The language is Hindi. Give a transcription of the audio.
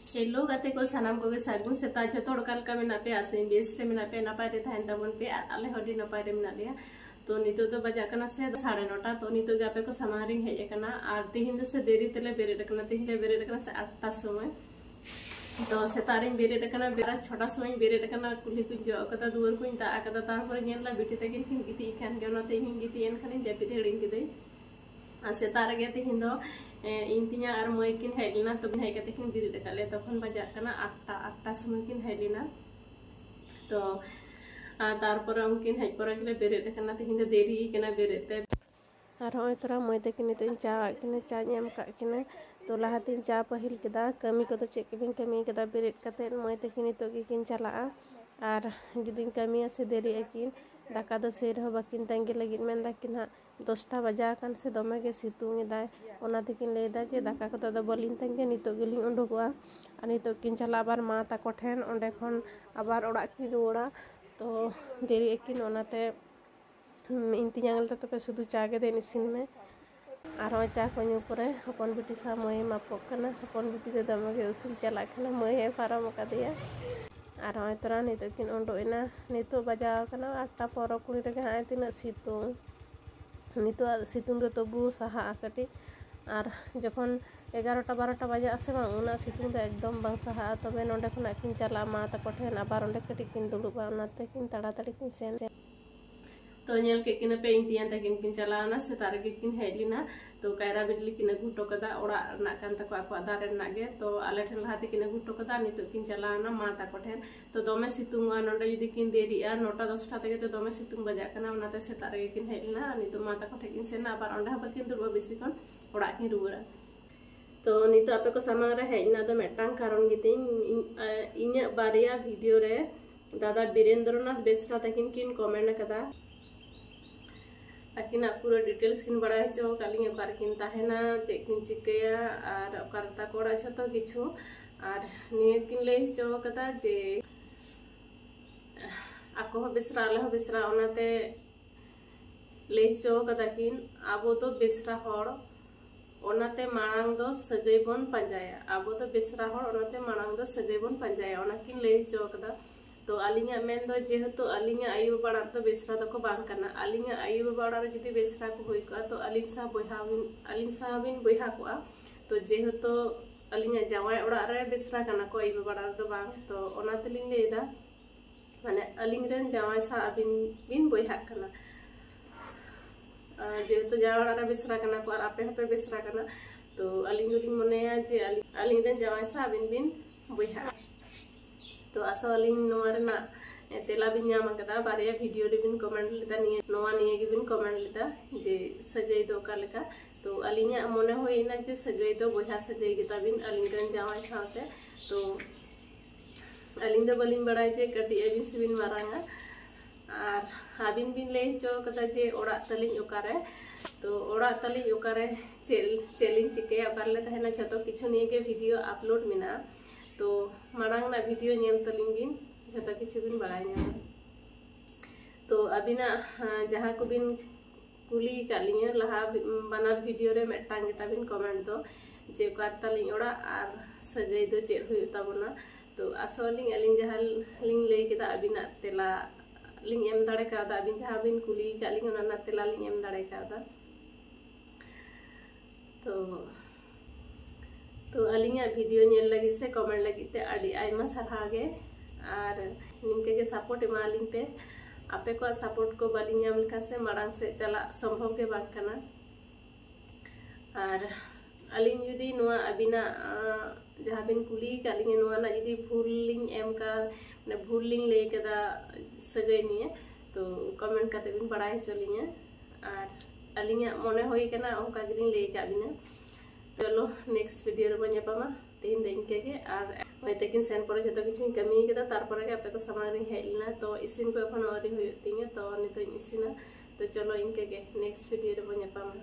हेलो गाते को सानाम को सागुन सेता जो का मेना पे आसे बेस रे मेना पे नपाय रे थाइन ताबन पे आले हडी नपाय रे मेना लिया तो नितो तो बजा कना से 9:30 तो नितो गापे को सामारिंग हेज कना आर तिहिन से देरी तेले बेरेड कना तिहिन ले बेरेड कना से 8टा समय तो सेतारिंग बेरेड कना बेरा 6टा समय बेरेड कना कुली कुन जो कता दुवर कुन ता कता तारपर नेला बिटी तकिन किन गिती खान गेना ते हिन गिती एन खानी जेपि हेडिंग किदे सेतार गे तिहिन दो इंतिया और मई किन हेलिना तो हेज कते किन बिरेड काले तखन बजा कना 8टा समय किन हेलिना तो तारपर उनकिन हेज पर गेले बेरेड कना तिहिन देरी कना बेरेते और होय तरा मई तकिन नितो चा किने चा एम का किने तो लहातिन चा पहिल केदा कमी को तो चेक बिन कमी केदा बेरेड कते मई तकिन नितो गे किन चला और जुदिन कमी से देरी अकिन दाका दो सेर हो बाकिन तंगे लगिन मेन दाकिन हा 10टा बजा कान से दमे गे सितुंग एदाय ओना तकिन लेदा जे दाका को तो बलिन तंगे नितो गेलिन उंडुगवा और नितो किन चला आबार मा ताको ठेन ओंडे खन आबार ओड़ा किन रुवाड़ा तो देरी अकिन ओनाते इंती जांगल तपे शुद्ध चा गे देन इसिन में और चा को न्यू परे हपन बिटी सा मई मापक कना हपन बिटी दे दमे गे उसिन चला खना मई पारम का दिया और होय तरा नितो किन उंडोइना नितो बजा कना 8टा पर कुड़ी रे हाय तिना सितुंग नितो सितुंग दो तबु सहा कटी और जखन 11टा 12टा बजे आसे बांग उना सितुंग दो एकदम बांग सहा तबे नोंडे खना किन चला मा ताको ठेन आबार ओंडे कटी किन दुड़ुबा ओनाते किन ताड़ाताड़ी किन सेन तो नेल के किन पे इंतियान तकिन किन चलाना सेतार गे किन हेलिना तो कायरा बिडली किन घुटो कदा ओड़ा ना कान तको आको दारे नागे तो आले ठन लहाते किन घुटो कदा नितो किन चलाना मा ताको ठेन तो दमे सितुंगा नोंडे जुदी किन देरिया 9टा 10टा तके तो दमे सितुंग बजा कना ओनाते सेतार गे किन हेलिना नितो मा ताको ठेकिन सेना आबार ओंडे हबा किन दुरबा बेसी कोन ओड़ा किन रुवाड़ा तो नितो आपे को सामांग रे हेजना दो मेटांग कारण गितिन इन्या बारिया वीडियो रे दादा बीरेंद्रनाथ बेसरा तकिन किन कमेंट कदा अकिना पूरा डिटेल्स किन बड़ा चो कालिंग ओकार किन ताहेना चे किन चिकया और ओकार ताकोड़ा छतो किछु और निये किन ले चो कदा जे आको हो बेसरा आले हो बेसरा ओनाते ले चो कदा किन आबो तो बेसरा होड़ ओनाते मांग दो सगई बन पंजाया आबो तो बेसरा होड़ ओनाते मांग दो सगई बन पंजाया ओना किन ले चो कदा तो आलिंगा मेन दो जेहेतु आलिंगा आयु बाबा तो बेसरा दको बांग कना आलिंगा आयु बाबा रे जुदी बेसरा को होई का तो आलिंग सा बिन बोहा को तो जेहेतु आलिंगा जावाय ओड़ा रे बेसरा कना को आयु बाबा दो बांग तो ओना तलिंग लेदा माने आलिंग रेन जावाय सा बिन बोहा कना जेहेतु जावाय रे बेसरा कना को और आपे हपे बेसरा कना तो आलिंग दुलिंग मनेया जे आलिंग रेन जावाय सा बिन बोहा तो आशा आलिंग नोवा रेना तेला बिन नाम कदा बारिया वीडियो रे बिन कमेंट लेदा निये गे बिन कमेंट लेदा जे सगई दो का लेका तो आलिंगा मने होइना जे सगई दो बोहा सगई गेता बिन आलिंग रेन जावाय साथे तो आलिंग दो बलिंग बड़ाय जे कटी अबिन से बिन मारांगा और आबिन बिन ले चो कदा जे ओड़ा तलिंग ओकारे तो ओड़ा तलिंग ओकारे चेलिंग चिके ओकार ले तहेना छतो किछु निये के वीडियो अपलोड मेना तो मांग ना वीडियो नेल तलिंग बिन जता किछु बिन बड़ाय न्यामा तो अबिना जहां को बिन कुली कालिया लहा बानार वीडियो रे मेटांग गेता बिन कमेंट दो जे ओकार तलिंग ओड़ा और सगई दो चेक हुई ताबना तो आसोलिंग अलिंग जहां लिंग ले केदा अबिना तेला लिंग एम दाड़े कादा अबिन जहां बिन कुली कालिंग ओना तेला लिंग एम दाड़े कादा तो अलिंगा वीडियो नेल लगी से कमेंट लगी ते अड़ी आयमा सरहागे और निंके के सपोर्ट एमा अलिंग पे आपे को सपोर्ट को बालिंग नाम लेखा से मांग से चला संभव के बात करना और अलिंग जुदी नोआ अबिना जहां बिन कुली कालिंग नोआ ना जुदी भूल लिंग एम का ने भूल लिंग ले कदा सगई निये तो कमेंट करते बिन बड़ाई चलिए और अलिंगा मने होई कना ओका गिरिंग ले का बिना चलो नेक्स्ट वीडियो रे बन्यापामा तीन दिन के और होय तकिन सेन पर जतो किछु कमी केदा तारपर के आपे को सामान रे हेलना तो इसिन को एखन अरि होय तिंगे तो नितो इसिना तो चलो इनके के नेक्स्ट वीडियो रे बन्यापामा।